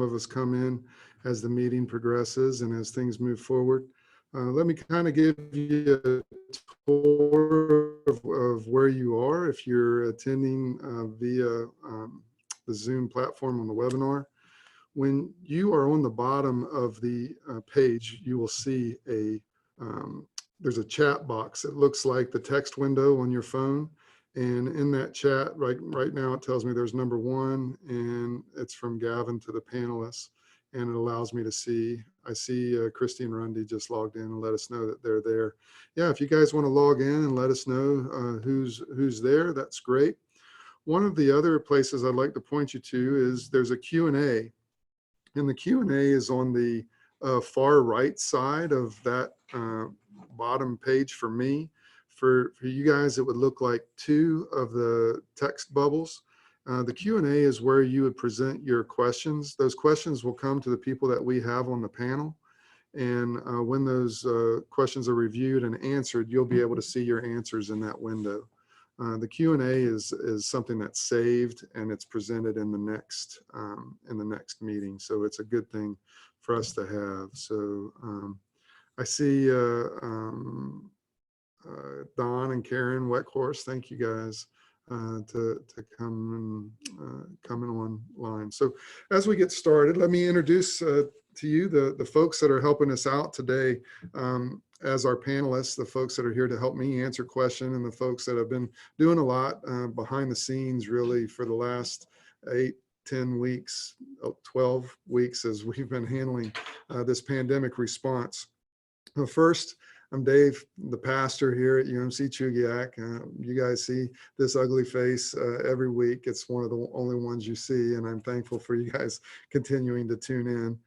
of us come in as the meeting progresses and as things move forward. Let me kind of give you a tour of where you are if you're attending via the Zoom platform on the webinar. When you are on the bottom of the page, you will see there's a chat box. It looks like the text window on your phone. And in that chat, right now, it tells me there's number 1, and it's from Gavin to the panelists. And it allows me to see, I see Christy and Rundy just logged in and let us know that they're there. Yeah, if you guys want to log in and let us know who's there, that's great. One of the other places I'd like to point you to is there's a Q&A. And the Q&A is on the far right side of that bottom page for me. For you guys, it would look like 2 of the text bubbles. The Q&A is where you would present your questions. Those questions will come to the people that we have on the panel. And when those questions are reviewed and answered, you'll be able to see your answers in that window. The Q&A is something that's saved and it's presented in the next meeting. So it's a good thing for us to have. So I see Don and Karen Weckhorse. Thank you guys to come in online. So as we get started, let me introduce to you the folks that are helping us out today as our panelists, the folks that are here to help me answer questions, and the folks that have been doing a lot behind the scenes really for the last 8, 10 weeks, 12 weeks as we've been handling this pandemic response. First, I'm Dave, the pastor here at UMC Chugiak. You guys see this ugly face every week. It's one of the only ones you see, and I'm thankful for you guys continuing to tune in.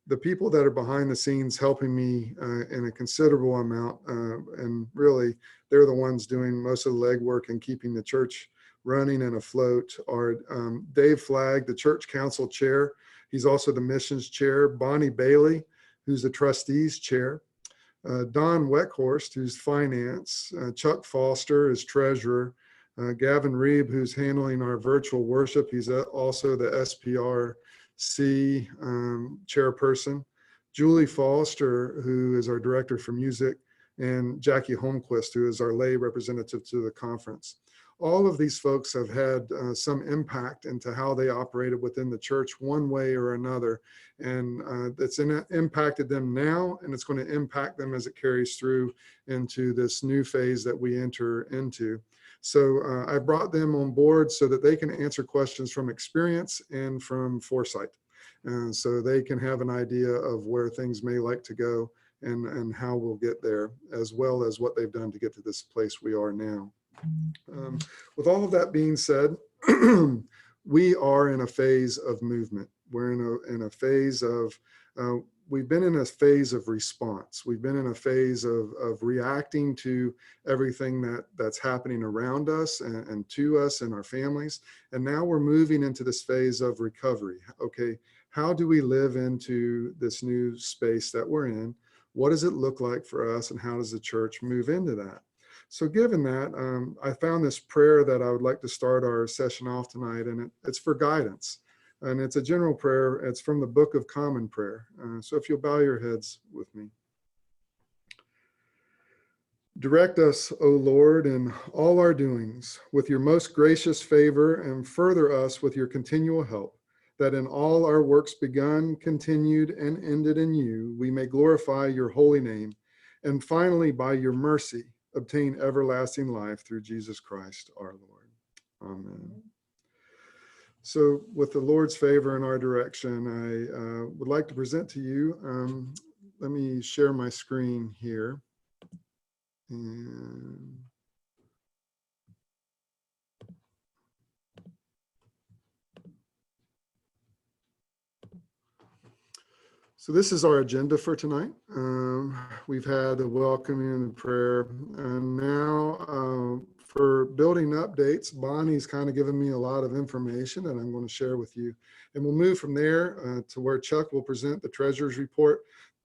The people that are behind the scenes helping me in a considerable amount, and really they're the ones doing most of the legwork and keeping the church running and afloat, are Dave Flagg, the church council chair. He's also the missions chair. Bonnie Bailey, who's the trustees chair. Don Weckhorst, who's finance. Chuck Foster is treasurer. Gavin Reeb, who's handling our virtual worship. He's also the SPRC chairperson. Julie Foster, who is our director for music, and Jackie Holmquist, who is our lay representative to the conference. All of these folks have had some impact into how they operated within the church one way or another. And it's impacted them now, and it's going to impact them as it carries through into this new phase that we enter into. So I brought them on board so that they can answer questions from experience and from foresight. So they can have an idea of where things may like to go and how we'll get there, as well as what they've done to get to this place we are now. With all of that being said, we are in a phase of movement. We're in a phase of, we've been in a phase of response. We've been in a phase of reacting to everything that's happening around us and to us and our families. And now we're moving into this phase of recovery. Okay, how do we live into this new space that we're in? What does it look like for us, and how does the church move into that? So given that, I found this prayer that I would like to start our session off tonight, and it's for guidance. And it's a general prayer. It's from the Book of Common Prayer. So if you'll bow your heads with me. Direct us, O Lord, in all our doings with your most gracious favor, and further us with your continual help, that in all our works begun, continued, and ended in you, we may glorify your holy name, and finally, by your mercy, obtain everlasting life through Jesus Christ our Lord. Amen. So with the Lord's favor in our direction, I would like to present to you, let me share my screen here. And so this is our agenda for tonight. We've had a welcoming and prayer, and now for building updates, Bonnie's kind of given me a lot of information that I'm going to share with you. And we'll move from there to where Chuck will present the treasurer's report.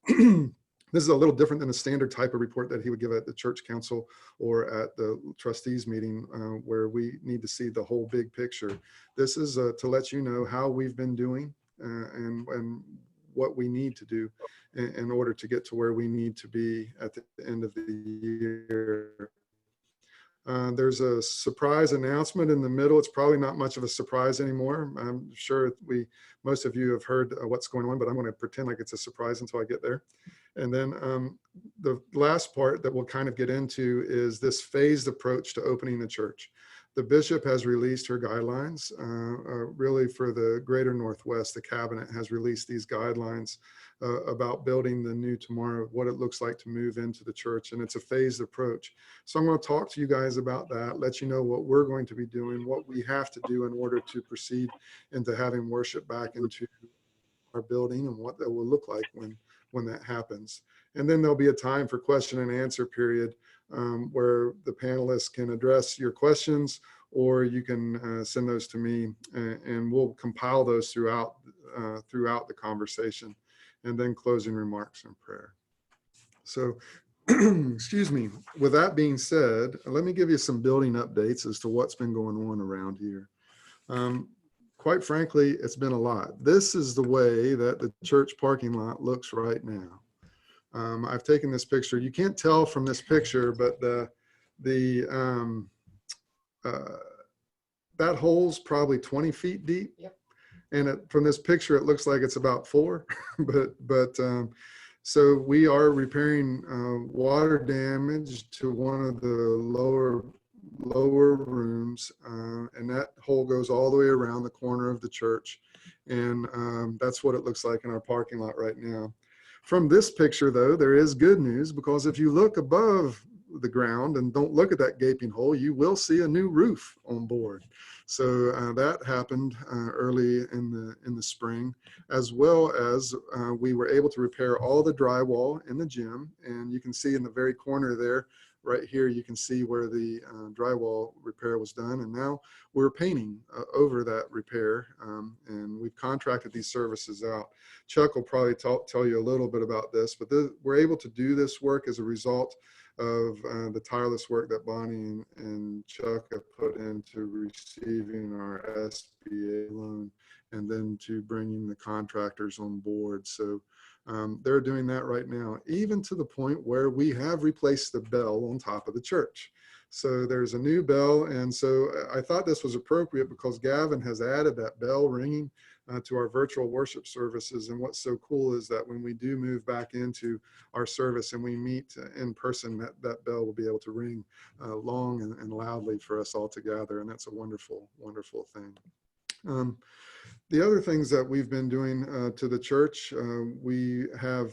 This is a little different than a standard type of report that he would give at the church council or at the trustees meeting, where we need to see the whole big picture. This is to let you know how we've been doing, and what we need to do in order to get to where we need to be at the end of the year. There's a surprise announcement in the middle. It's probably not much of a surprise anymore. I'm sure most of you have heard what's going on, but I'm going to pretend like it's a surprise until I get there. And then the last part that we'll kind of get into is this phased approach to opening the church. The bishop has released her guidelines, really for the greater Northwest. The cabinet has released these guidelines about building the new tomorrow, what it looks like to move into the church, and it's a phased approach. So I'm going to talk to you guys about that, let you know what we're going to be doing, what we have to do in order to proceed into having worship back into our building, and what that will look like when that happens. And then there'll be a time for question and answer period where the panelists can address your questions, or you can send those to me, and we'll compile those throughout the conversation, and then closing remarks and prayer. So, excuse me, with that being said, let me give you some building updates as to what's been going on around here. Quite frankly, it's been a lot. This is the way that the church parking lot looks right now. I've taken this picture. You can't tell from this picture, but that hole's probably 20 feet deep. Yep. And from this picture, it looks like it's about 4. So we are repairing water damage to one of the lower rooms, and that hole goes all the way around the corner of the church. And that's what it looks like in our parking lot right now. From this picture, though, there is good news, because if you look above the ground and don't look at that gaping hole, you will see a new roof on board. So that happened early in the spring, as well as we were able to repair all the drywall in the gym. And you can see in the very corner there, right here, you can see where the drywall repair was done. And now we're painting over that repair, and we've contracted these services out. Chuck will probably tell you a little bit about this, but we're able to do this work as a result of the tireless work that Bonnie and Chuck have put into receiving our SBA loan, and then to bringing the contractors on board. So they're doing that right now, even to the point where we have replaced the bell on top of the church. So there's a new bell, and so I thought this was appropriate because Gavin has added that bell ringing to our virtual worship services. And what's so cool is that when we do move back into our service and we meet in person, that bell will be able to ring long and loudly for us all together. And that's a wonderful, wonderful thing. The other things that we've been doing to the church, we have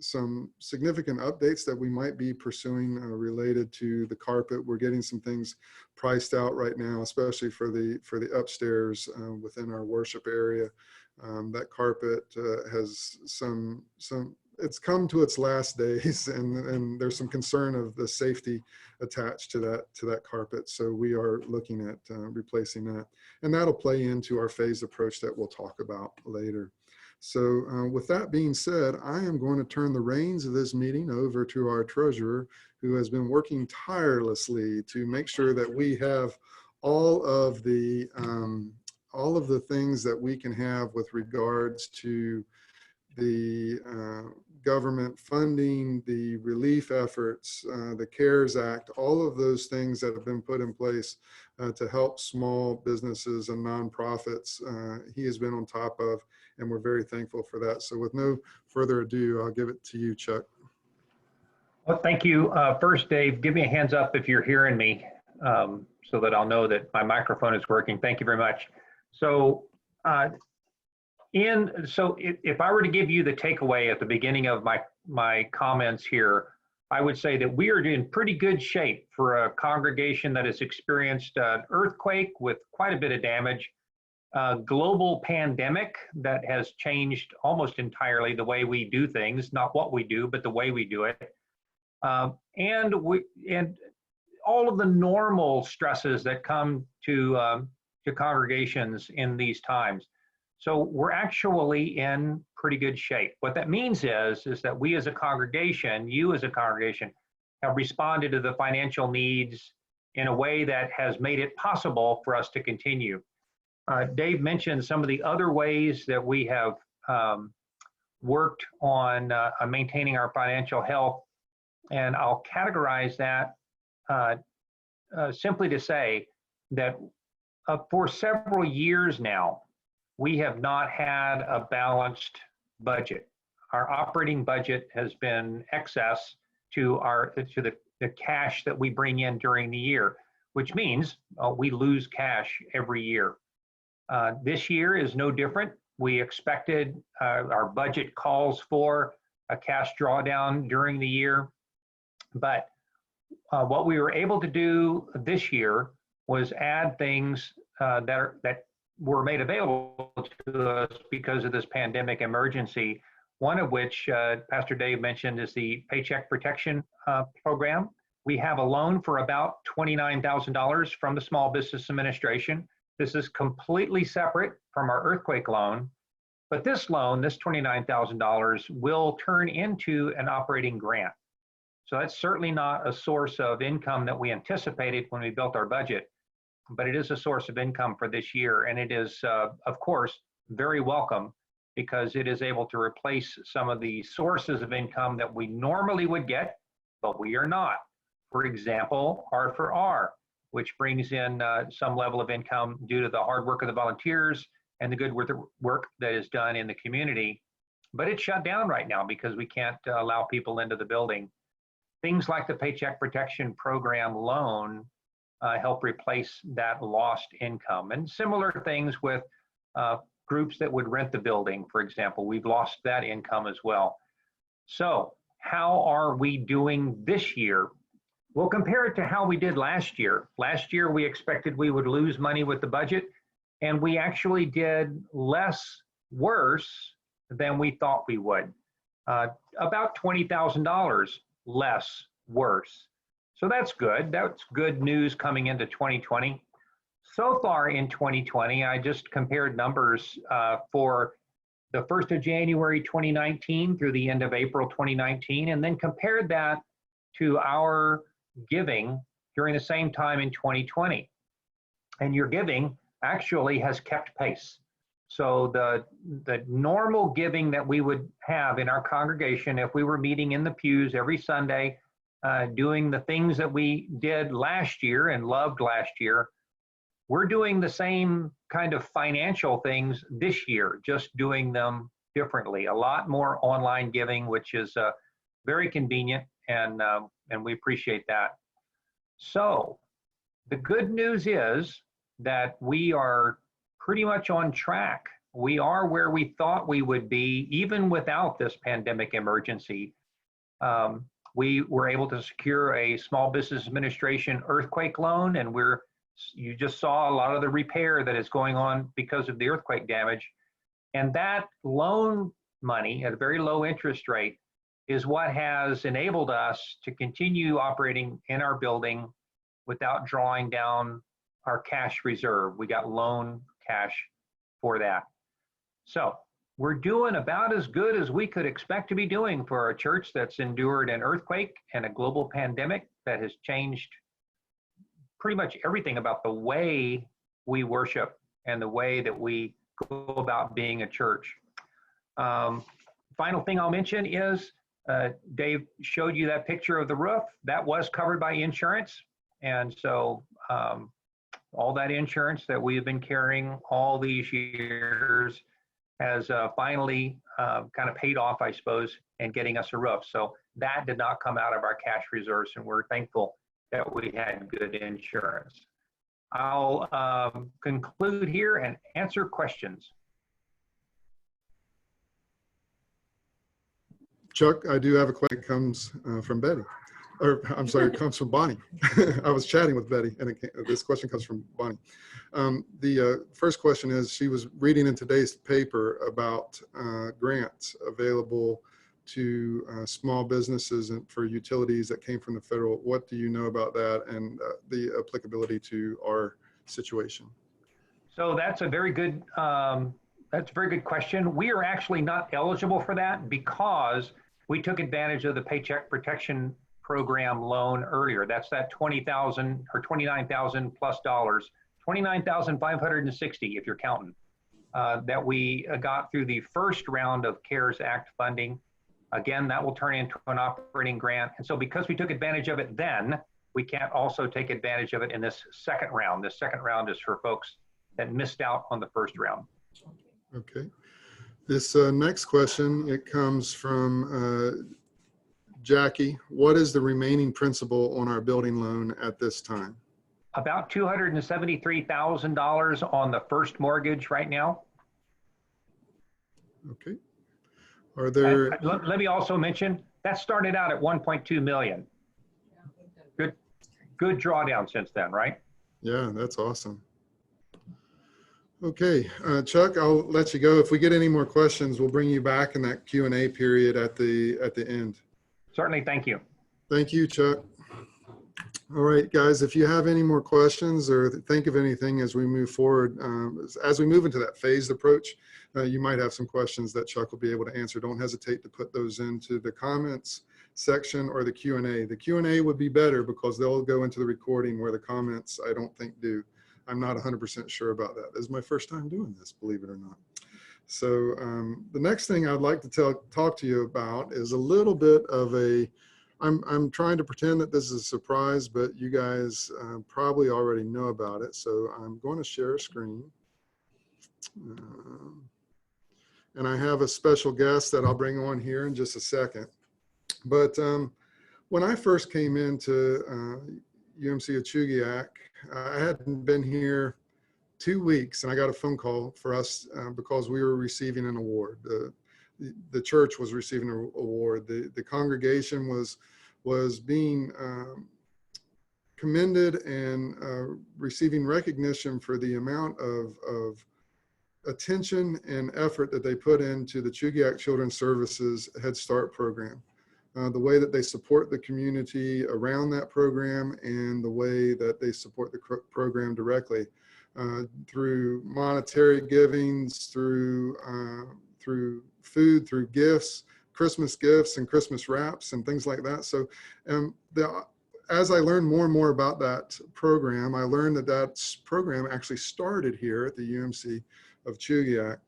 some significant updates that we might be pursuing related to the carpet. We're getting some things priced out right now, especially for the upstairs within our worship area. That carpet has it's come to its last days, and there's some concern of the safety attached to that carpet. So we are looking at replacing that, and that'll play into our phased approach that we'll talk about later. So with that being said, I am going to turn the reins of this meeting over to our treasurer, who has been working tirelessly to make sure that we have all of the things that we can have with regards to the government funding, the relief efforts, the CARES Act, all of those things that have been put in place to help small businesses and nonprofits. He has been on top of, and we're very thankful for that. So with no further ado, I'll give it to you, Chuck. Well, thank you. First, Dave, give me a hands up if you're hearing me so that I'll know that my microphone is working. Thank you very much. So, if I were to give you the takeaway at the beginning of my comments here, I would say that we are in pretty good shape for a congregation that has experienced an earthquake with quite a bit of damage, a global pandemic that has changed almost entirely the way we do things, not what we do, but the way we do it, and all of the normal stresses that come to congregations in these times. So we're actually in pretty good shape. What that means is that we as a congregation, you as a congregation, have responded to the financial needs in a way that has made it possible for us to continue. Dave mentioned some of the other ways that we have worked on maintaining our financial health, and I'll categorize that simply to say that for several years now, we have not had a balanced budget. Our operating budget has been excess to the cash that we bring in during the year, which means we lose cash every year. This year is no different. We expected, our budget calls for a cash drawdown during the year, but what we were able to do this year was add things that were made available to us because of this pandemic emergency. One of which Pastor Dave mentioned is the Paycheck Protection Program. We have a loan for about $29,000 from the Small Business Administration. This is completely separate from our earthquake loan, but this loan, this $29,000, will turn into an operating grant. So that's certainly not a source of income that we anticipated when we built our budget, but it is a source of income for this year. And it is, of course, very welcome because it is able to replace some of the sources of income that we normally would get, but we are not. For example, R4R, which brings in some level of income due to the hard work of the volunteers and the good work that is done in the community. But it's shut down right now because we can't allow people into the building. Things like the Paycheck Protection Program loan help replace that lost income. And similar things with groups that would rent the building, for example. We've lost that income as well. So how are we doing this year? We'll compare it to how we did last year. Last year, we expected we would lose money with the budget, and we actually did worse than we thought we would. About $20,000 less worse. So that's good. That's good news coming into 2020. So far in 2020, I just compared numbers for the 1st of January 2019 through the end of April 2019, and then compared that to our giving during the same time in 2020. And your giving actually has kept pace. So the normal giving that we would have in our congregation, if we were meeting in the pews every Sunday, doing the things that we did last year and loved last year, we're doing the same kind of financial things this year, just doing them differently. A lot more online giving, which is very convenient, and we appreciate that. So the good news is that we are pretty much on track. We are where we thought we would be, even without this pandemic emergency. We were able to secure a Small Business Administration earthquake loan, and you just saw a lot of the repair that is going on because of the earthquake damage. And that loan money at a very low interest rate is what has enabled us to continue operating in our building without drawing down our cash reserve. We got loan cash for that. So we're doing about as good as we could expect to be doing for a church that's endured an earthquake and a global pandemic that has changed pretty much everything about the way we worship and the way that we go about being a church. Final thing I'll mention is Dave showed you that picture of the roof. That was covered by insurance. And so all that insurance that we have been carrying all these years has finally kind of paid off, I suppose, in getting us a roof. So that did not come out of our cash reserves, and we're thankful that we had good insurance. I'll conclude here and answer questions. Chuck, I do have a question that comes from Betty. Or I'm sorry, it comes from Bonnie. I was chatting with Betty, and this question comes from Bonnie. The first question is, she was reading in today's paper about grants available to small businesses and for utilities that came from the federal. What do you know about that and the applicability to our situation? So that's a very good question. We are actually not eligible for that because we took advantage of the Paycheck Protection Program loan earlier. That's that $20,000 or $29,000+ 29,560 if you're counting, that we got through the first round of CARES Act funding. Again, that will turn into an operating grant. And so because we took advantage of it then, we can't also take advantage of it in this second round. This second round is for folks that missed out on the first round. Okay. This next question, it comes from Jackie. What is the remaining principal on our building loan at this time? About $273,000 on the first mortgage right now. Okay. Are there? Let me also mention that started out at 1.2 million. Good drawdown since then, right? Yeah, that's awesome. Okay, Chuck, I'll let you go. If we get any more questions, we'll bring you back in that Q&A period at the end. Certainly, thank you. Thank you, Chuck. All right, guys, if you have any more questions or think of anything as we move forward, as we move into that phased approach, you might have some questions that Chuck will be able to answer. Don't hesitate to put those into the comments section or the Q&A. The Q&A would be better because they'll go into the recording where the comments I don't think do. I'm not 100% sure about that. This is my first time doing this, believe it or not. So the next thing I'd like to talk to you about is a little bit of a, I'm trying to pretend that this is a surprise, but you guys probably already know about it. So I'm going to share a screen. And I have a special guest that I'll bring on here in just a second. But when I first came into UMC Chugiak, I hadn't been here 2 weeks, and I got a phone call for us because we were receiving an award. The church was receiving an award. The congregation was being commended and receiving recognition for the amount of attention and effort that they put into the Chugiak Children's Services Headstart Program. The way that they support the community around that program and the way that they support the program directly through monetary givings, through food, through gifts, Christmas gifts and Christmas wraps and things like that. So as I learned more and more about that program, I learned that program actually started here at the UMC of Chugiak,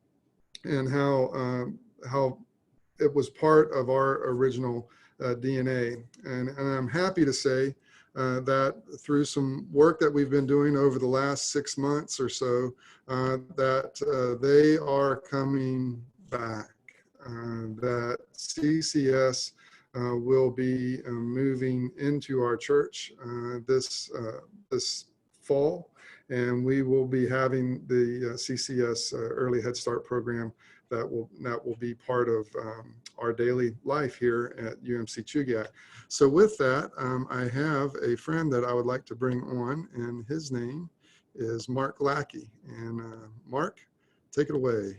and how it was part of our original DNA. And I'm happy to say that through some work that we've been doing over the last 6 months or so, that they are coming back, that CCS will be moving into our church this fall, and we will be having the CCS Early Head Start program that will be part of our daily life here at UMC Chugiak. So with that, I have a friend that I would like to bring on, and his name is Mark Lackey. And Mark, take it away.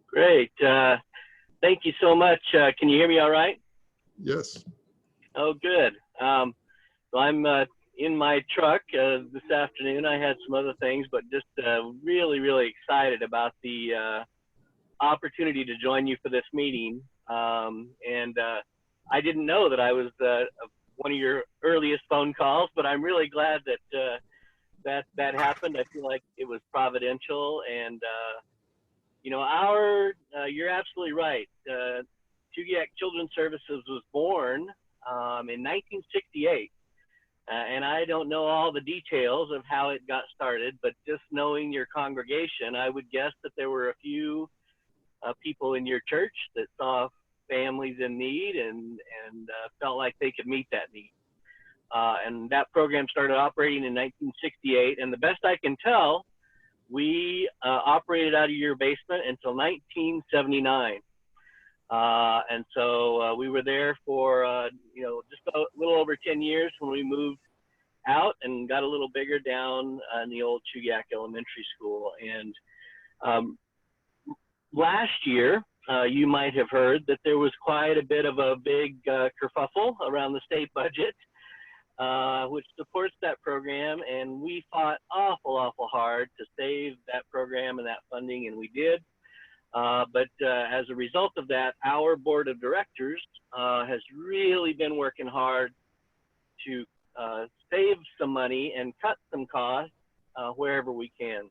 Great. Thank you so much. Can you hear me all right? Yes. Oh, good. So I'm in my truck this afternoon. I had some other things, but just really, really excited about the opportunity to join you for this meeting. And I didn't know that I was one of your earliest phone calls, but I'm really glad that that happened. I feel like it was providential, and you know, you're absolutely right. Chugiak Children's Services was born in 1968. And I don't know all the details of how it got started, but just knowing your congregation, I would guess that there were a few people in your church that saw families in need and felt like they could meet that need. And that program started operating in 1968. And the best I can tell, we operated out of your basement until 1979. And so we were there for, you know, just a little over 10 years when we moved out and got a little bigger down in the old Chugiak Elementary School. And last year, you might have heard that there was quite a bit of a big kerfuffle around the state budget, which supports that program. And we fought awful hard to save that program and that funding, and we did. But as a result of that, our board of directors has really been working hard to save some money and cut some costs wherever we can.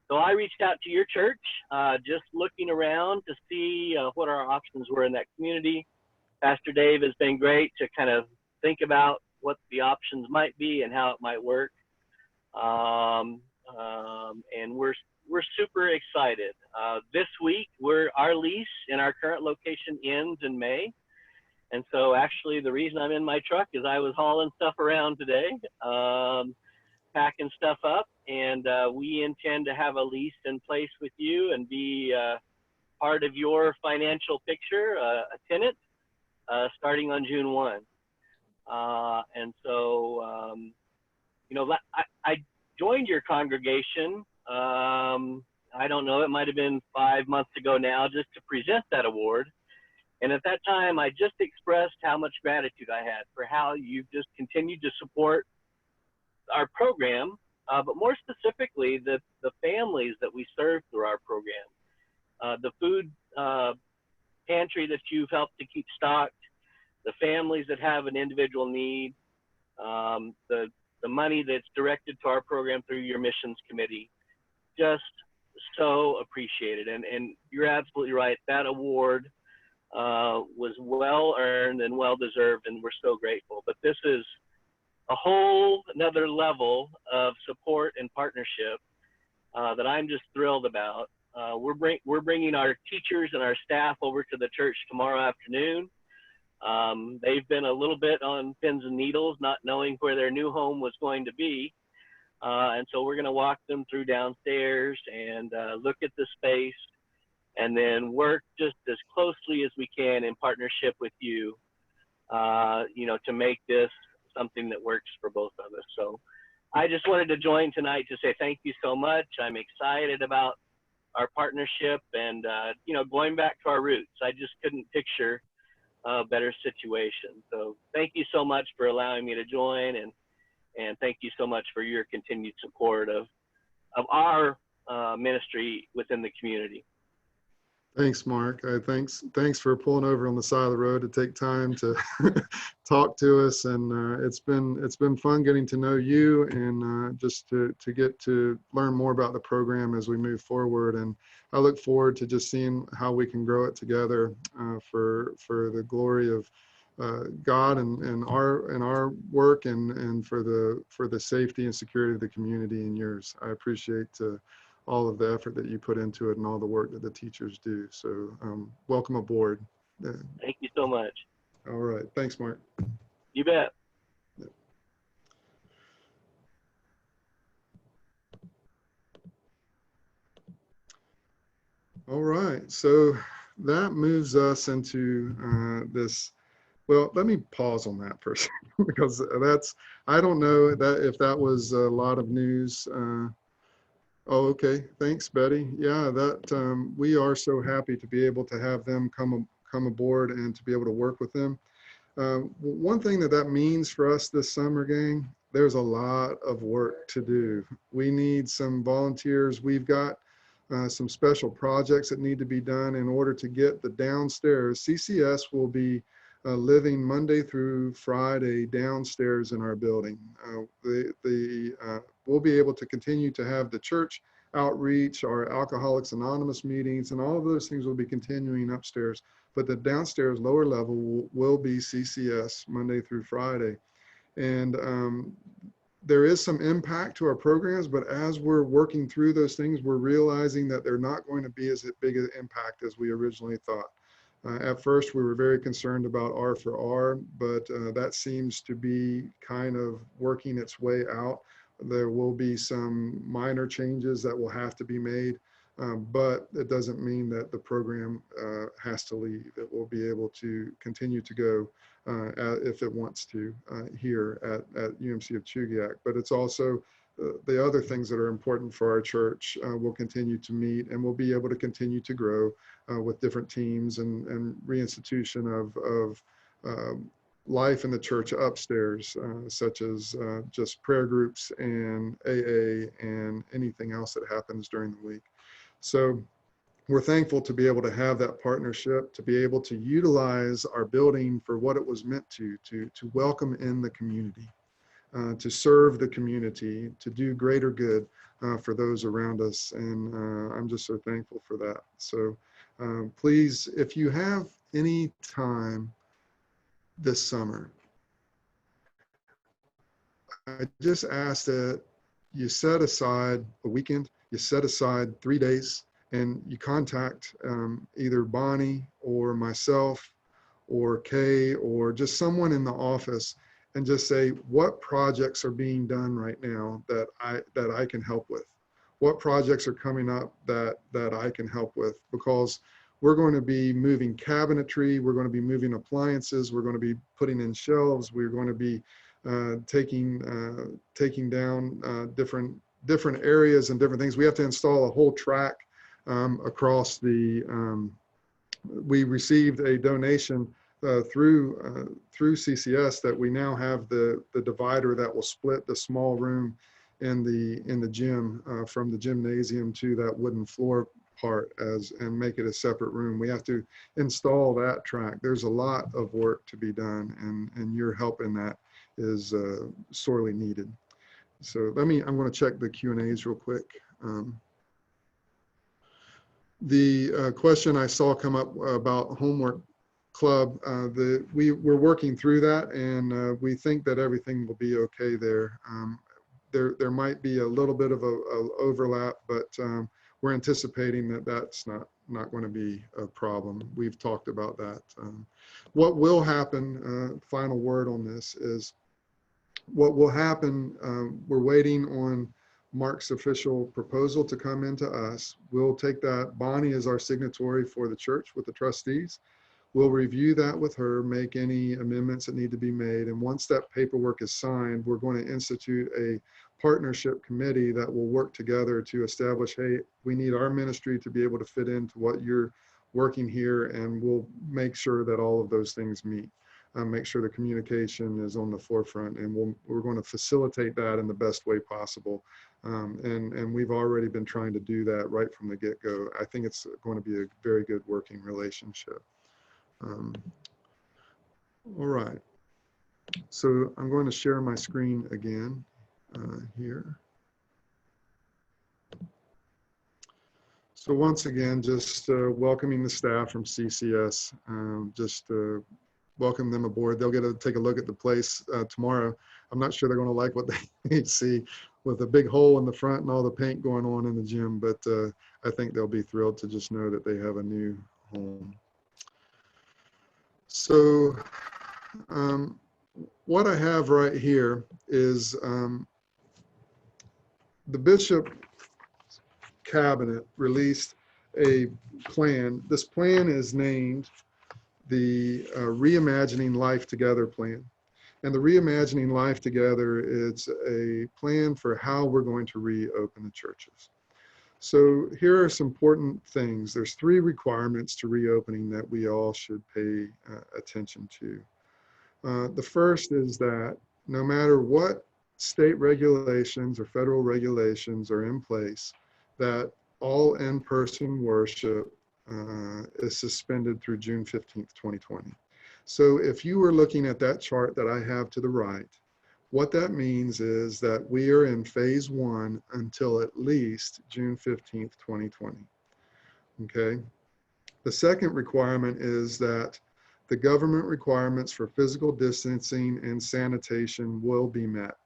So I reached out to your church, just looking around to see what our options were in that community. Pastor Dave has been great to kind of think about what the options might be and how it might work. And we're super excited. This week, our lease in our current location ends in May. And so actually the reason I'm in my truck is I was hauling stuff around today, packing stuff up, and we intend to have a lease in place with you and be part of your financial picture, a tenant, starting on June 1. And so, you know, I joined your congregation, I don't know, it might have been 5 months ago now, just to present that award. And at that time, I just expressed how much gratitude I had for how you've just continued to support our program, but more specifically, the families that we serve through our program. The food pantry that you've helped to keep stocked, the families that have an individual need, the money that's directed to our program through your missions committee. Just so appreciated. And you're absolutely right. That award was well earned and well deserved, and we're so grateful. But this is a whole another level of support and partnership that I'm just thrilled about. We're bringing our teachers and our staff over to the church tomorrow afternoon. They've been a little bit on pins and needles, not knowing where their new home was going to be. And so we're going to walk them through downstairs and look at the space, and then work just as closely as we can in partnership with you, you know, to make this something that works for both of us. So I just wanted to join tonight to say thank you so much. I'm excited about our partnership and, you know, going back to our roots. I just couldn't picture a better situation. So thank you so much for allowing me to join, and thank you so much for your continued support of our ministry within the community. Thanks, Mark. Thanks for pulling over on the side of the road to take time to talk to us, and it's been fun getting to know you and just to get to learn more about the program as we move forward. And I look forward to just seeing how we can grow it together for the glory of God and our work and for the safety and security of the community and yours. I appreciate all of the effort that you put into it and all the work that the teachers do. So welcome aboard. Thank you so much. All right. Thanks, Mark. You bet. All right. So that moves us into this. Well, let me pause on that for a second because I don't know if that was a lot of news. Oh, okay. Thanks, Betty. Yeah, that we are so happy to be able to have them come aboard and to be able to work with them. One thing that means for us this summer, gang, there's a lot of work to do. We need some volunteers. We've got some special projects that need to be done in order to get the downstairs. CCS will be living Monday through Friday downstairs in our building. We'll be able to continue to have the church outreach, our Alcoholics Anonymous meetings, and all of those things will be continuing upstairs. But the downstairs lower level will be CCS Monday through Friday. And there is some impact to our programs, but as we're working through those things, we're realizing that they're not going to be as big an impact as we originally thought. At first, we were very concerned about R for R, but that seems to be kind of working its way out. There will be some minor changes that will have to be made, but it doesn't mean that the program has to leave. It will be able to continue to go if it wants to here at UMC of Chugiak. But it's also the other things that are important for our church will continue to meet, and we'll be able to continue to grow with different teams and reinstitution of life in the church upstairs, such as just prayer groups and AA and anything else that happens during the week. So we're thankful to be able to have that partnership, to be able to utilize our building for what it was meant to welcome in the community. to serve the community, to do greater good for those around us. And I'm just so thankful for that. So please, if you have any time this summer, I just ask that you set aside a weekend, you set aside 3 days, and you contact either Bonnie or myself or Kay or just someone in the office and just say, what projects are being done right now that I can help with? What projects are coming up that I can help with? Because we're going to be moving cabinetry, we're going to be moving appliances, we're going to be putting in shelves, we're going to be taking down different areas and different things. We have to install a whole track across the. We received a donation through CCS that we now have the divider that will split the small room in the gym from the gymnasium to that wooden floor part and make it a separate room. We have to install that track. There's a lot of work to be done, and your help in that is sorely needed. So I'm going to check the Q&As real quick. The question I saw come up about homework club, we're working through that, and we think that everything will be okay there. There might be a little bit of a overlap, but we're anticipating that that's not going to be a problem. We've talked about that. What will happen, final word on this, is what will happen, we're waiting on Mark's official proposal to come into us. We'll take that. Bonnie is our signatory for the church with the trustees. We'll review that with her, make any amendments that need to be made. And once that paperwork is signed, we're going to institute a partnership committee that will work together to establish, hey, we need our ministry to be able to fit into what you're working here, and we'll make sure that all of those things meet. Make sure the communication is on the forefront, and we're going to facilitate that in the best way possible. And we've already been trying to do that right from the get-go. I think it's going to be a very good working relationship. All right. So I'm going to share my screen again here. So once again, just welcoming the staff from CCS, welcome them aboard. They'll get to take a look at the place tomorrow. I'm not sure they're going to like what they see with a big hole in the front and all the paint going on in the gym, but I think they'll be thrilled to just know that they have a new home. So what I have right here is the bishop cabinet released a plan. This plan is named the Reimagining Life Together plan. And the Reimagining Life Together is a plan for how we're going to reopen the churches. So here are some important things. There's 3 requirements to reopening that we all should pay attention to. The first is that no matter what state regulations or federal regulations are in place, that all in-person worship is suspended through June 15th, 2020. So if you were looking at that chart that I have to the right, what that means is that we are in phase 1 until at least June 15th, 2020. Okay. The second requirement is that the government requirements for physical distancing and sanitation will be met.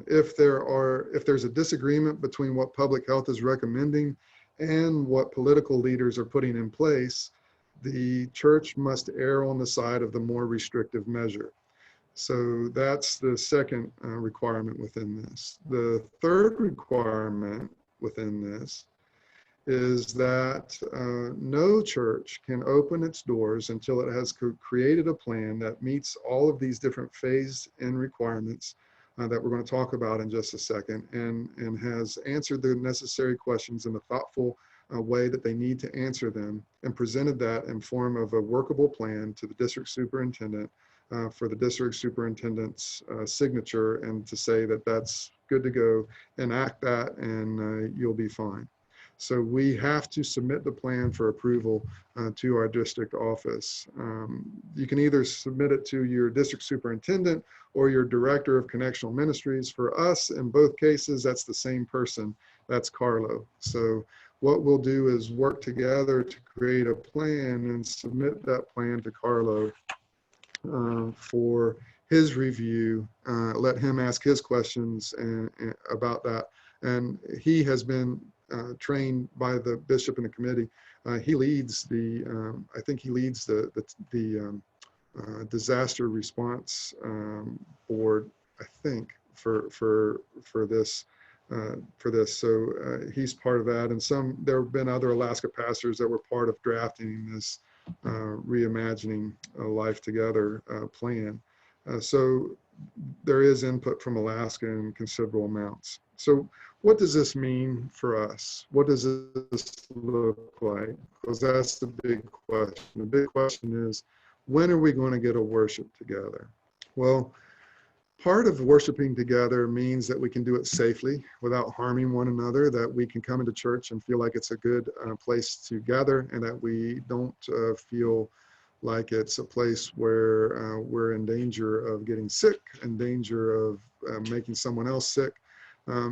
If there's a disagreement between what public health is recommending and what political leaders are putting in place, the church must err on the side of the more restrictive measure. So that's the second requirement within this. The third requirement within this is that no church can open its doors until it has created a plan that meets all of these different phase and requirements that we're going to talk about in just a second, and has answered the necessary questions in a thoughtful way that they need to answer them, and presented that in form of a workable plan to the district superintendent for the district superintendent's signature, and to say that that's good to go, enact that, and you'll be fine. So we have to submit the plan for approval to our district office. You can either submit it to your district superintendent or your director of connectional ministries. For us, in both cases, that's the same person. That's Carlo. So what we'll do is work together to create a plan and submit that plan to Carlo for his review. Let him ask his questions and about that. And he has been trained by the bishop and the committee. He leads the, I think he leads the disaster response board, I think, for this. So he's part of that, and there have been other Alaska pastors that were part of drafting this reimagining life together plan. So there is input from Alaska in considerable amounts. So what does this mean for us? What does this look like? Because that's the big question. The big question is, when are we going to get a worship together? Well, part of worshiping together means that we can do it safely without harming one another, that we can come into church and feel like it's a good place to gather, and that we don't feel like it's a place where we're in danger of getting sick, in danger of making someone else sick.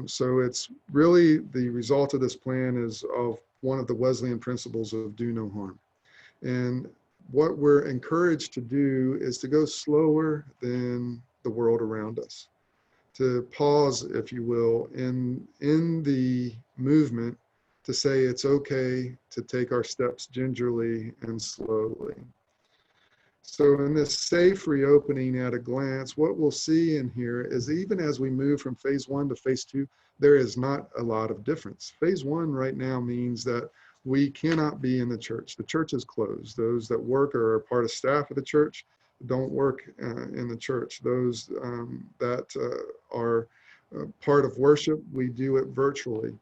So it's really the result of this plan is of one of the Wesleyan principles of do no harm. And what we're encouraged to do is to go slower than the world around us, to pause, if you will, in the movement, to say it's okay to take our steps gingerly and slowly. So in this safe reopening at a glance, what we'll see in here is even as we move from phase 1 to phase 2, there is not a lot of difference. Phase 1 right now means that we cannot be in the church. The church is closed. Those that work or are part of staff of the church don't work in the church. Those that are part of worship, we do it virtually.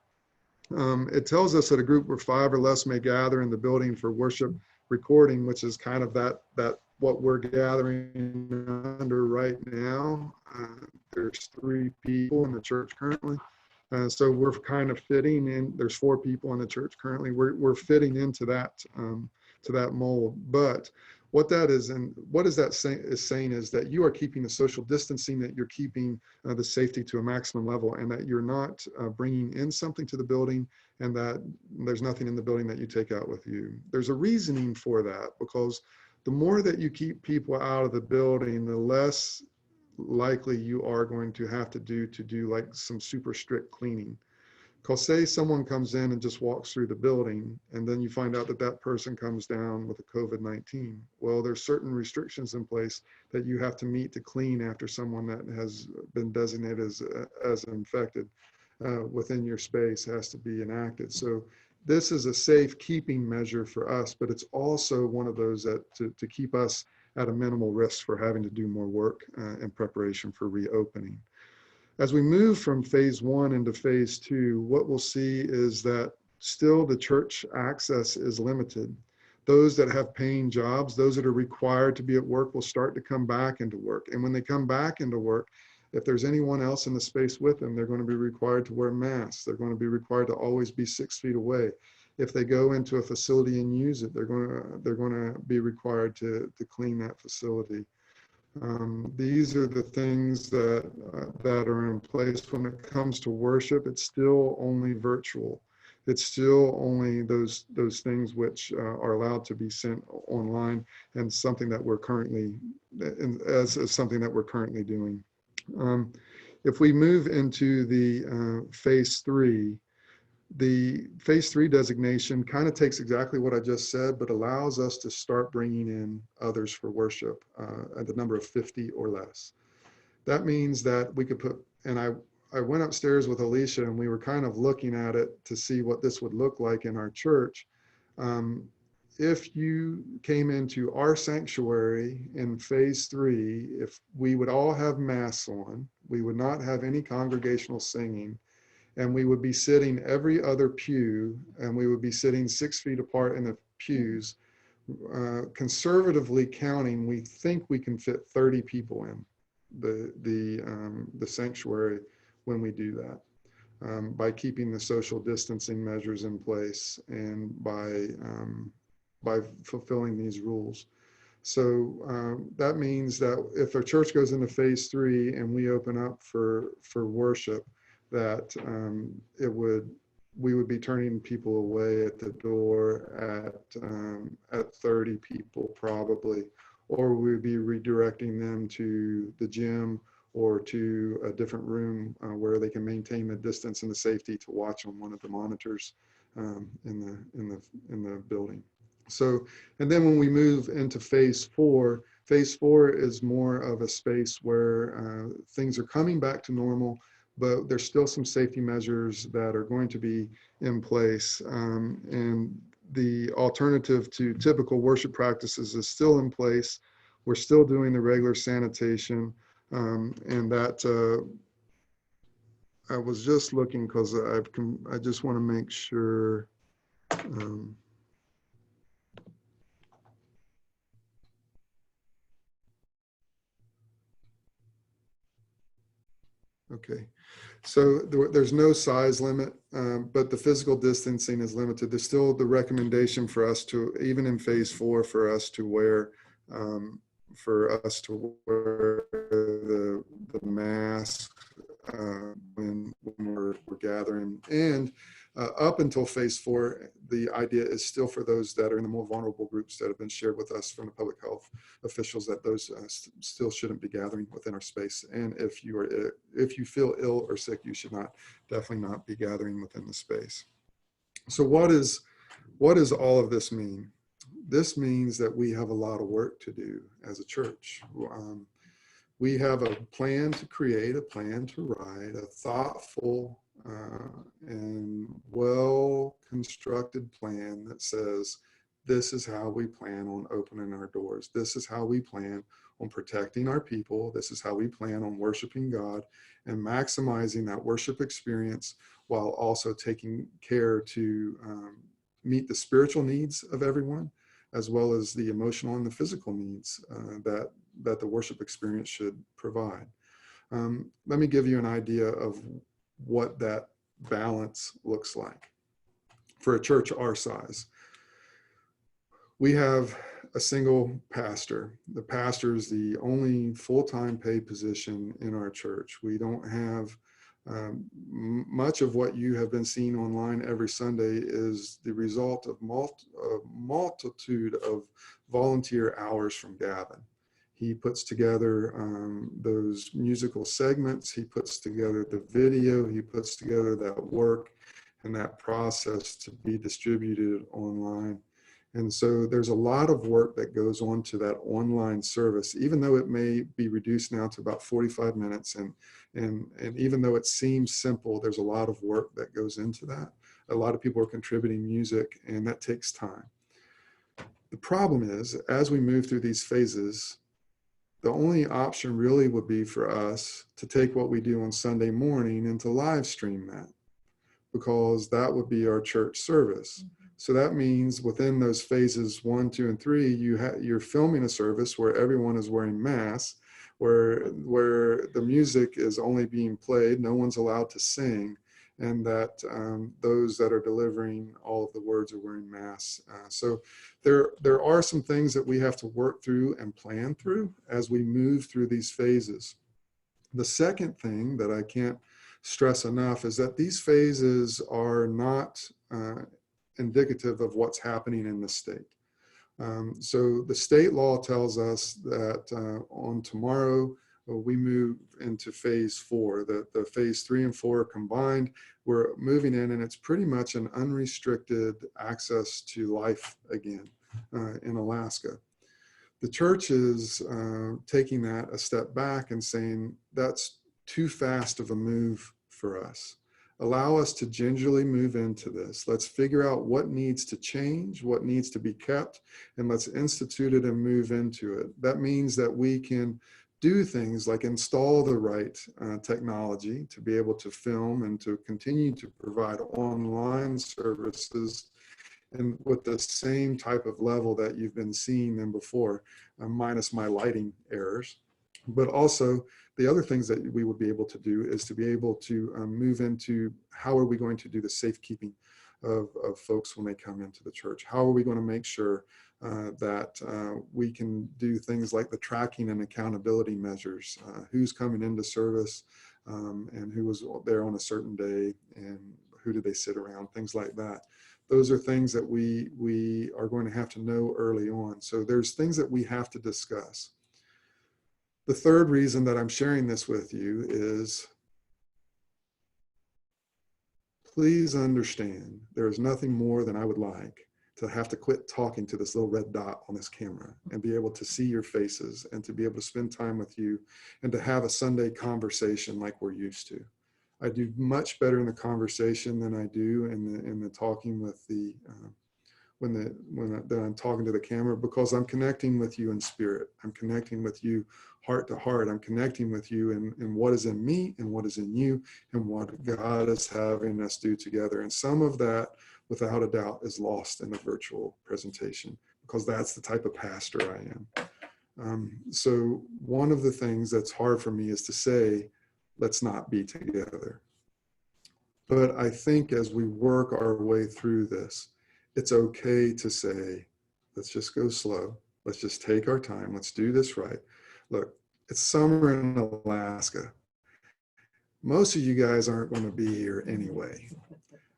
It tells us that a group of 5 or less may gather in the building for worship recording, which is kind of that what we're gathering under right now. There's 3 people in the church currently. So we're kind of fitting in. There's 4 people in the church currently. We're fitting into that mold. But what that is, and what is that saying is that you are keeping the social distancing, that you're keeping the safety to a maximum level, and that you're not bringing in something to the building, and that there's nothing in the building that you take out with you. There's a reasoning for that, because the more that you keep people out of the building, the less likely you are going to have to do like some super strict cleaning. Because say someone comes in and just walks through the building, and then you find out that that person comes down with a COVID-19. Well, there's certain restrictions in place that you have to meet to clean after someone that has been designated as infected within your space has to be enacted. So this is a safe keeping measure for us, but it's also one of those that to keep us at a minimal risk for having to do more work in preparation for reopening. As we move from phase 1 into phase 2, what we'll see is that still the church access is limited. Those that have paying jobs, those that are required to be at work, will start to come back into work. And when they come back into work, if there's anyone else in the space with them, they're going to be required to wear masks. They're going to be required to always be 6 feet away. If they go into a facility and use it, they're going to be required to clean that facility. These are the things that are in place. When it comes to worship, it's still only virtual. It's still only those things which are allowed to be sent online, and something that we're currently something that we're currently doing. If we move into the phase 3, the phase 3 designation kind of takes exactly what I just said, but allows us to start bringing in others for worship at the number of 50 or less. That means that we could put, and I went upstairs with Alicia and we were kind of looking at it to see what this would look like in our church. If you came into our sanctuary in phase 3, if we would all have masks on, we would not have any congregational singing, and we would be sitting every other pew, and we would be sitting 6 feet apart in the pews. Conservatively counting, we think we can fit 30 people in the sanctuary when we do that. by keeping the social distancing measures in place and by fulfilling these rules. So that means that if a church goes into phase 3 and we open up for worship, that we would be turning people away at the door at 30 people probably, or we'd be redirecting them to the gym or to a different room where they can maintain the distance and the safety to watch on one of the monitors in the building. So, and then when we move into phase 4 is more of a space where things are coming back to normal, but there's still some safety measures that are going to be in place. And the alternative to typical worship practices is still in place. We're still doing the regular sanitation. And that I was just looking because I just want to make sure. Okay, so there's no size limit, but the physical distancing is limited. There's still the recommendation for us to, even in phase 4, for us to wear the mask when we're gathering. And up until phase 4, the idea is still for those that are in the more vulnerable groups that have been shared with us from the public health officials, that those still shouldn't be gathering within our space. And if you feel ill or sick, you should definitely not be gathering within the space. So what does all of this mean? This means that we have a lot of work to do as a church. We have a plan to create, a plan to write, a thoughtful and well-constructed plan that says, this is how we plan on opening our doors. This is how we plan on protecting our people. This is how we plan on worshiping God and maximizing that worship experience while also taking care to meet the spiritual needs of everyone, as well as the emotional and the physical needs that the worship experience should provide. Let me give you an idea of what that balance looks like for a church our size. We have a single pastor. The pastor is the only full-time paid position in our church. We don't have much of what you have been seeing online every Sunday is the result of a multitude of volunteer hours from Gavin. He puts together those musical segments, he puts together the video, he puts together that work and that process to be distributed online. And so there's a lot of work that goes on to that online service, even though it may be reduced now to about 45 minutes. And even though it seems simple, there's a lot of work that goes into that. A lot of people are contributing music, and that takes time. The problem is, as we move through these phases, the only option really would be for us to take what we do on Sunday morning and to live stream that, because that would be our church service. So that means within those phases 1, 2, and 3, you're filming a service where everyone is wearing masks, where the music is only being played, no one's allowed to sing, and that those that are delivering all of the words are wearing masks. So there are some things that we have to work through and plan through as we move through these phases. The second thing that I can't stress enough is that these phases are not indicative of what's happening in the state. So the state law tells us that on tomorrow, we move into phase 4, the phase 3 and 4 are combined. We're moving in, and it's pretty much an unrestricted access to life again in Alaska. The church is taking that a step back and saying that's too fast of a move for us. Allow us to gingerly move into this. Let's figure out what needs to change, what needs to be kept, and let's institute it and move into it. That means that we can do things like install the right technology to be able to film and to continue to provide online services and with the same type of level that you've been seeing them before, minus my lighting errors. But also the other things that we would be able to do is to be able to move into how are we going to do the safekeeping of folks when they come into the church? How are we going to make sure that we can do things like the tracking and accountability measures, who's coming into service and who was there on a certain day and who did they sit around, things like that. Those are things that we are going to have to know early on. So there's things that we have to discuss. The third reason that I'm sharing this with you is please understand there is nothing more than I would like to have to quit talking to this little red dot on this camera and be able to see your faces and to be able to spend time with you and to have a Sunday conversation like we're used to. I do much better in the conversation than I do in the talking with the when I'm talking to the camera, because I'm connecting with you in spirit. I'm connecting with you heart to heart. I'm connecting with you in what is in me and what is in you and what God is having us do together. And some of that, without a doubt, is lost in the virtual presentation because that's the type of pastor I am. So one of the things that's hard for me is to say, let's not be together. But I think as we work our way through this, it's okay to say, let's just go slow. Let's just take our time. Let's do this right. Look, it's summer in Alaska. Most of you guys aren't going to be here anyway.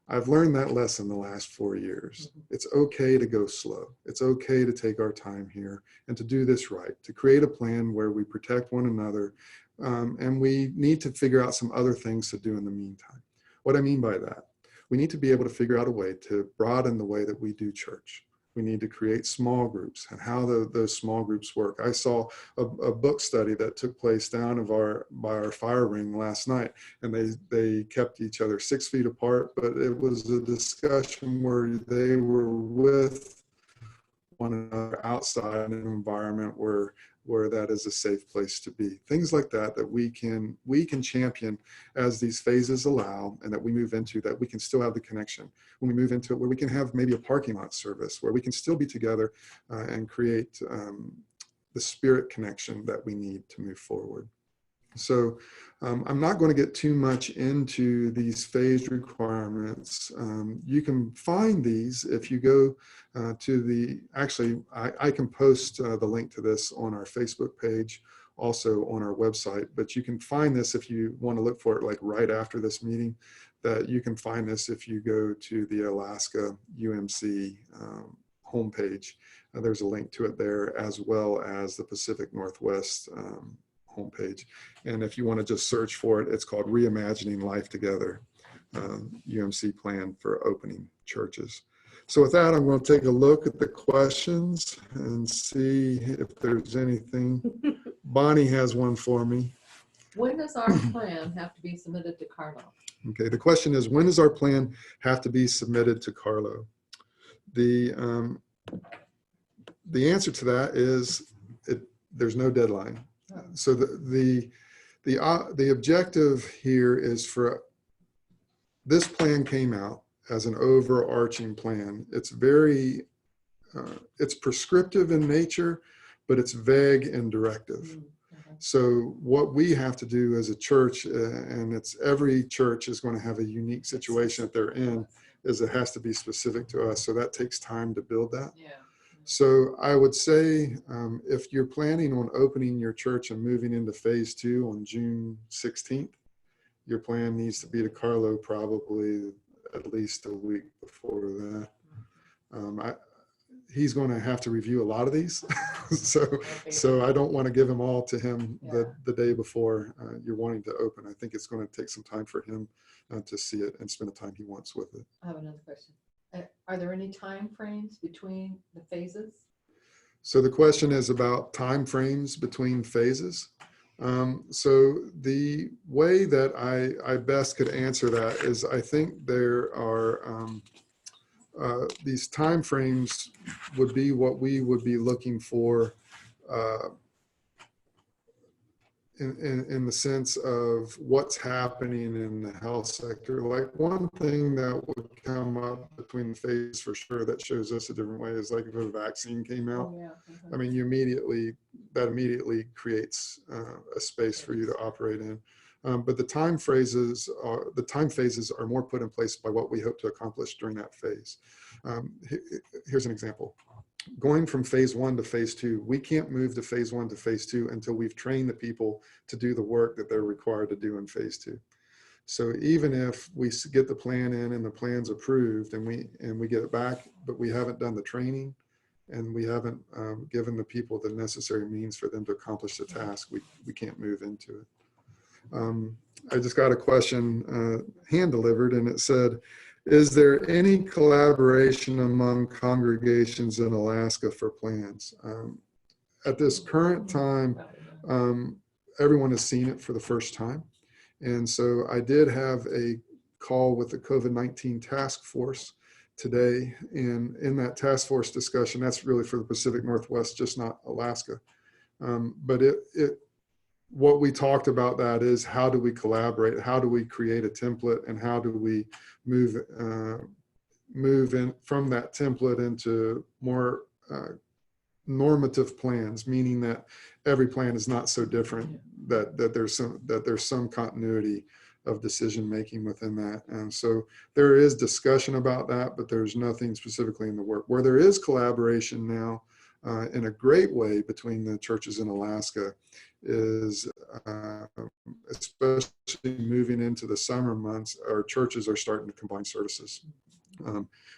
I've learned that lesson the last 4 years. It's okay to go slow. It's okay to take our time here and to do this right, to create a plan where we protect one another. And we need to figure out some other things to do in the meantime. What I mean by that, we need to be able to figure out a way to broaden the way that we do church. We need to create small groups and how those small groups work. I saw a book study that took place down by our fire ring last night, and they kept each other 6 feet apart, but it was a discussion where they were with one another outside in an environment where that is a safe place to be. Things like that we can champion as these phases allow, and that we move into, that we can still have the connection. When we move into it, where we can have maybe a parking lot service, where we can still be together and create the spirit connection that we need to move forward. So I'm not going to get too much into these phase requirements. You can find these if you go to the, actually, I can post the link to this on our Facebook page, also on our website, but you can find this if you want to look for it like right after this meeting, that you can find this if you go to the Alaska UMC homepage. There's a link to it there, as well as the Pacific Northwest homepage. And if you want to just search for it, it's called Reimagining Life Together, UMC Plan for Opening Churches. So with that, I'm going to take a look at the questions and see if there's anything. Bonnie has one for me. When does our plan have to be submitted to Carlo? Okay, the question is, when does our plan have to be submitted to Carlo? The answer to that is there's no deadline. So the objective here is for this plan came out as an overarching plan. It's very it's prescriptive in nature, but it's vague and directive. So what we have to do as a church, and it's every church is going to have a unique situation that they're in, is it has to be specific to us. So that takes time to build that. Yeah. So I would say if you're planning on opening your church and moving into phase 2 on June 16th, your plan needs to be to Carlo probably at least a week before that. He's going to have to review a lot of these. so I don't want to give them all to him the day before you're wanting to open. I think it's going to take some time for him to see it and spend the time he wants with it. I have another question. Are there any time frames between the phases? So the question is about time frames between phases. So the way that I best could answer that is, I think there are these time frames would be what we would be looking for in the sense of what's happening in the health sector. Like one thing that would come up between the phases for sure that shows us a different way is like if a vaccine came out. Oh, yeah. I mean, you immediately, that immediately creates a space for you to operate in. But the time phases are more put in place by what we hope to accomplish during that phase. Here's an example. Going from phase 1 to phase 2, we can't move to phase 1 to phase 2 until we've trained the people to do the work that they're required to do in phase 2. So even if we get the plan in and the plan's approved and we get it back, but we haven't done the training and we haven't given the people the necessary means for them to accomplish the task, we can't move into it. I just got a question hand delivered, and it said, is there any collaboration among congregations in Alaska for plans? At this current time, everyone has seen it for the first time. And so I did have a call with the COVID-19 task force today. And in that task force discussion, that's really for the Pacific Northwest, just not Alaska. But what we talked about that is, how do we collaborate? How do we create a template, and how do we move in from that template into more normative plans, meaning that every plan is not so different, that there's some continuity of decision making within that. And so there is discussion about that, but there's nothing specifically in the work. Where there is collaboration now in a great way between the churches in Alaska is especially moving into the summer months, our churches are starting to combine services.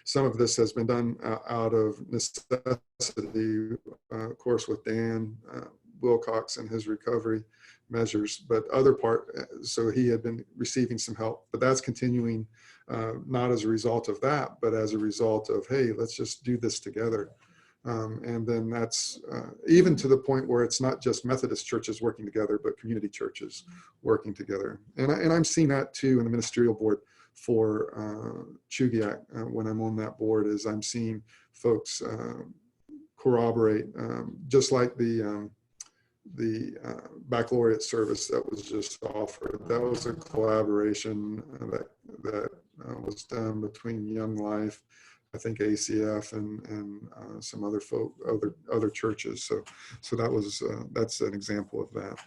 Some of this has been done out of necessity, of course, with Dan Wilcox and his recovery measures, but so he had been receiving some help, but that's continuing not as a result of that, but as a result of, hey, let's just do this together. And then that's even to the point where it's not just Methodist churches working together, but community churches working together. And I'm seeing that too in the ministerial board for Chugiak. When I'm on that board, is I'm seeing folks corroborate, just like the baccalaureate service that was just offered. That was a collaboration that was done between Young Life, I think ACF, and some other churches. So that was that's an example of that.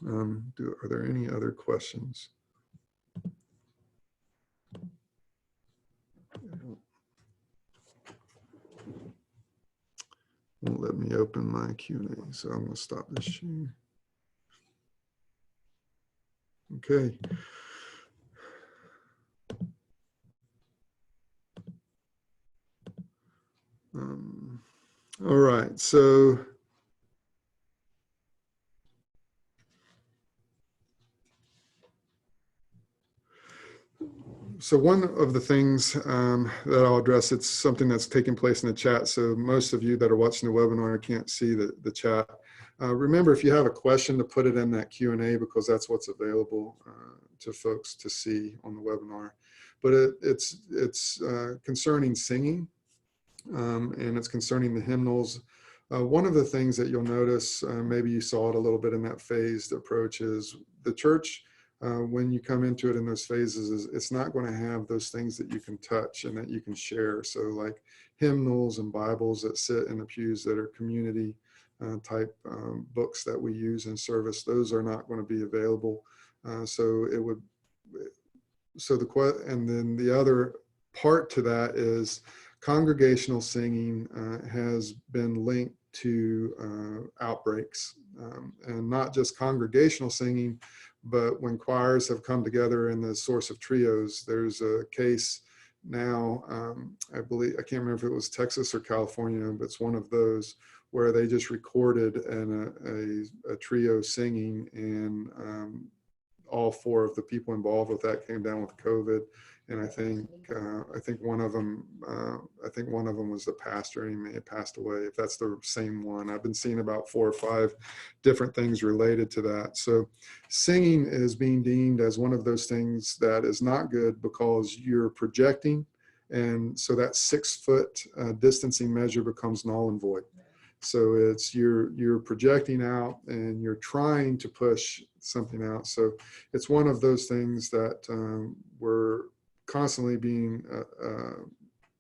Are there any other questions? Won't let me open my Q&A, so I'm going to stop this share. Okay. All right, so one of the things that I'll address, it's something that's taking place in the chat. So most of you that are watching the webinar can't see the chat. Remember, if you have a question, to put it in that Q&A, because that's what's available to folks to see on the webinar. But it's concerning singing, and it's concerning the hymnals. One of the things that you'll notice, maybe you saw it a little bit in that phased approach, is the church, when you come into it in those phases, it's not going to have those things that you can touch and that you can share. So like hymnals and Bibles that sit in the pews that are community type books that we use in service, those are not going to be available. And then the other part to that is congregational singing has been linked to outbreaks, and not just congregational singing, but when choirs have come together in the source of trios. There's a case now, I believe, I can't remember if it was Texas or California, but it's one of those where they just recorded a trio singing, and all four of the people involved with that came down with COVID. And I think one of them was the pastor, and he may have passed away, if that's the same one. I've been seeing about 4 or 5 different things related to that. So singing is being deemed as one of those things that is not good, because you're projecting, and so that 6-foot distancing measure becomes null and void. So it's you're projecting out and you're trying to push something out. So it's one of those things that we're constantly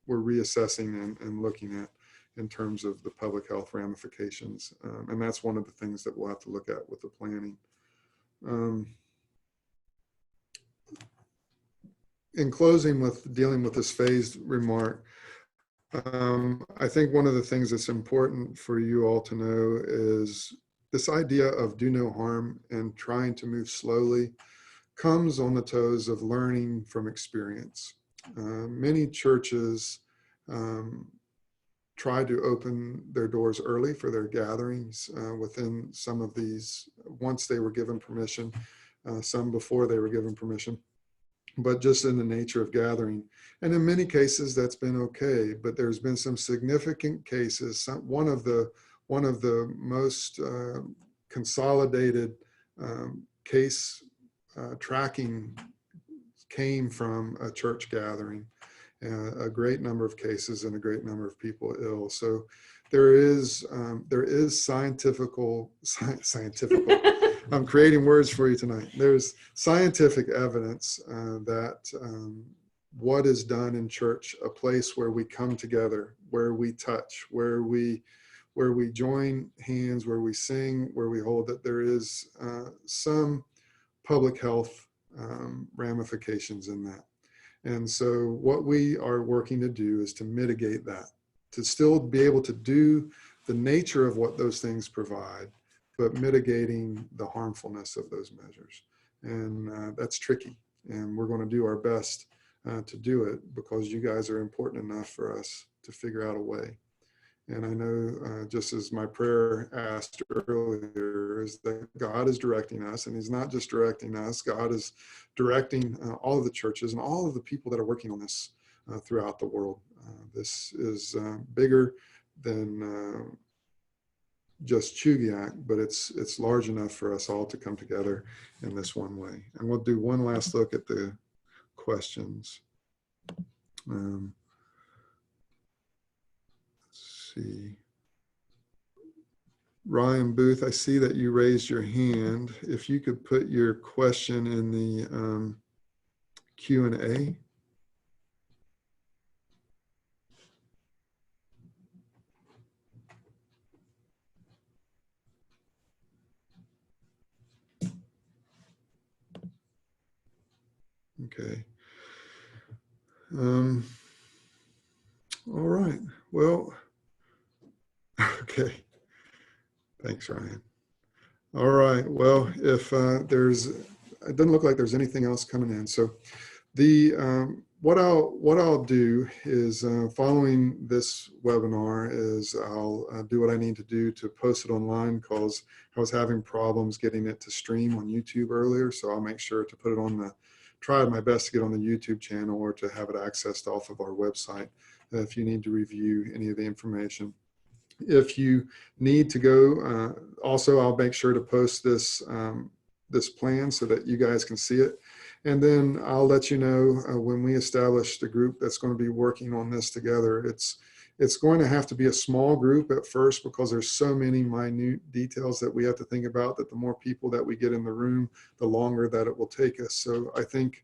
we're reassessing and looking at. in terms of the public health ramifications. And that's one of the things that we'll have to look at with the planning. In closing with dealing with this phased remark, I think one of the things that's important for you all to know is this idea of do no harm and trying to move slowly comes on the toes of learning from experience. Many churches try to open their doors early for their gatherings within some of these, once they were given permission, some before they were given permission, but just in the nature of gathering. And in many cases that's been okay, but there's been some significant cases. One of the most consolidated case tracking came from a church gathering, a great number of cases and a great number of people ill. So there is scientific, I'm creating words for you tonight. There's scientific evidence that what is done in church, a place where we come together, where we touch, where we join hands, where we sing, where we hold, that there is some public health ramifications in that. And so what we are working to do is to mitigate that, to still be able to do the nature of what those things provide, but mitigating the harmfulness of those measures. And that's tricky. And we're going to do our best to do it, because you guys are important enough for us to figure out a way. And I know, just as my prayer asked earlier, is that God is directing us, and he's not just directing us, God is directing all of the churches and all of the people that are working on this throughout the world. This is bigger than just Chugiak, but it's large enough for us all to come together in this one way. And we'll do one last look at the questions. Let's see. Ryan Booth, I see that you raised your hand. If you could put your question in the Q&A. Okay. All right. Well, okay. Thanks, Ryan. All right. Well, if it doesn't look like there's anything else coming in. So the what I'll do is following this webinar is I'll do what I need to do to post it online, because I was having problems getting it to stream on YouTube earlier. So I'll make sure to put it on try my best to get on the YouTube channel, or to have it accessed off of our website if you need to review any of the information. If you need to go, also I'll make sure to post this this plan so that you guys can see it. And then I'll let you know when we establish the group that's going to be working on this together. It's going to have to be a small group at first, because there's so many minute details that we have to think about, that the more people that we get in the room, the longer that it will take us. So I think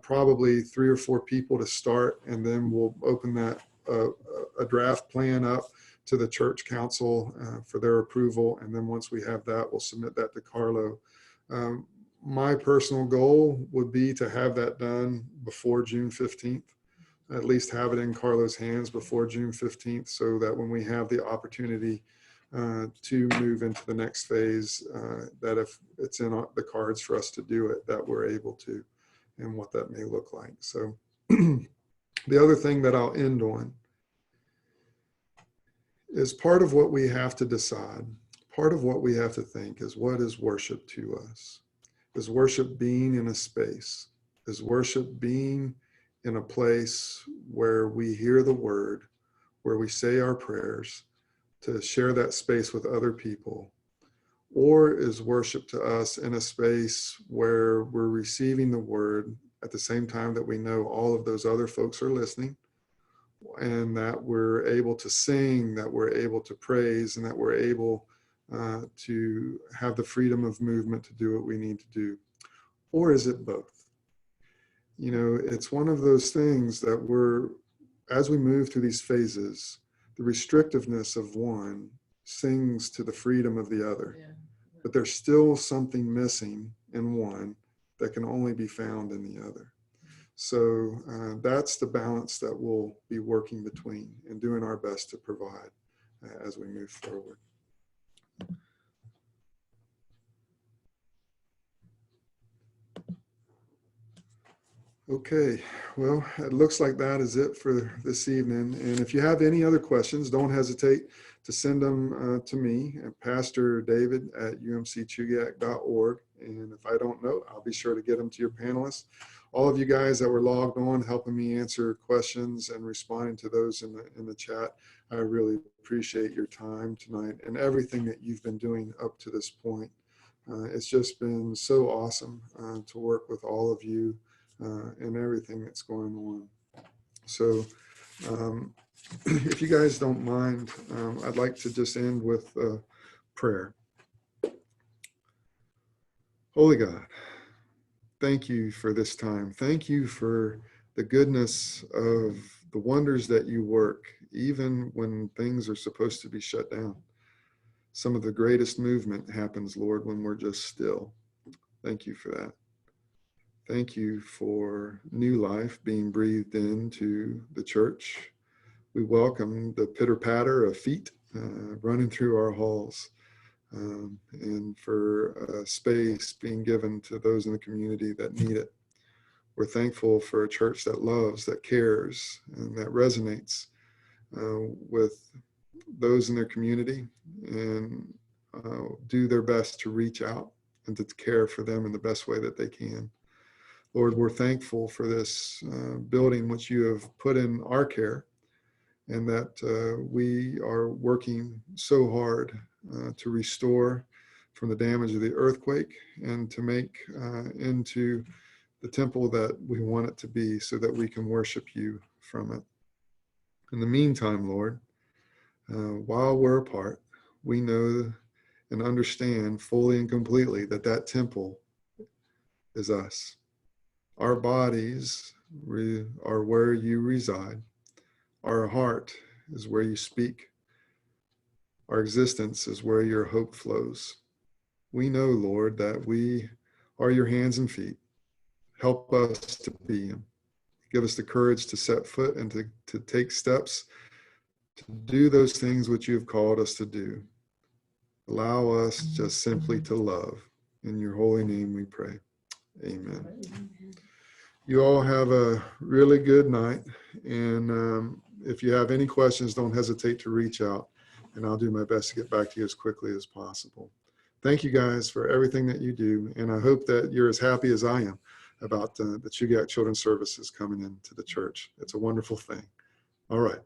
probably 3 or 4 people to start, and then we'll open that a draft plan up to the church council for their approval. And then once we have that, we'll submit that to Carlo. My personal goal would be to have that done before June 15th, at least have it in Carlo's hands before June 15th, so that when we have the opportunity to move into the next phase, that if it's in the cards for us to do it, that we're able to, and what that may look like. So the other thing that I'll end on is part of what we have to decide, part of what we have to think is, what is worship to us? Is worship being in a space? Is worship being in a place where we hear the word, where we say our prayers, to share that space with other people? Or is worship to us in a space where we're receiving the word at the same time that we know all of those other folks are listening, and that we're able to sing, that we're able to praise, and that we're able to have the freedom of movement to do what we need to do? Or is it both? You know, it's one of those things that as we move through these phases, the restrictiveness of one sings to the freedom of the other. Yeah. But there's still something missing in one that can only be found in the other. So that's the balance that we'll be working between and doing our best to provide as we move forward. Okay, well, it looks like that is it for this evening. And if you have any other questions, don't hesitate to send them to me at Pastor David at umcchugiak.org. And if I don't know, I'll be sure to get them to your panelists. All of you guys that were logged on, helping me answer questions and responding to those in the chat, I really appreciate your time tonight and everything that you've been doing up to this point. It's just been so awesome to work with all of you. And everything that's going on. So if you guys don't mind, I'd like to just end with prayer. Holy God, thank you for this time. Thank you for the goodness of the wonders that you work, even when things are supposed to be shut down. Some of the greatest movement happens, Lord, when we're just still. Thank you for that. Thank you for new life being breathed into the church. We welcome the pitter patter of feet running through our halls, and for space being given to those in the community that need it. We're thankful for a church that loves, that cares, and that resonates with those in their community and do their best to reach out and to care for them in the best way that they can. Lord, we're thankful for this building which you have put in our care, and that we are working so hard to restore from the damage of the earthquake and to make into the temple that we want it to be so that we can worship you from it. In the meantime, Lord, while we're apart, we know and understand fully and completely that that temple is us. Our bodies are where you reside. Our heart is where you speak. Our existence is where your hope flows. We know, Lord, that we are your hands and feet. Help us to be them. Give us the courage to set foot and to take steps to do those things which you have called us to do. Allow us just simply to love. In your holy name we pray. Amen. You all have a really good night. And if you have any questions, don't hesitate to reach out. And I'll do my best to get back to you as quickly as possible. Thank you guys for everything that you do. And I hope that you're as happy as I am about the Chugiak Children's Services coming into the church. It's a wonderful thing. All right.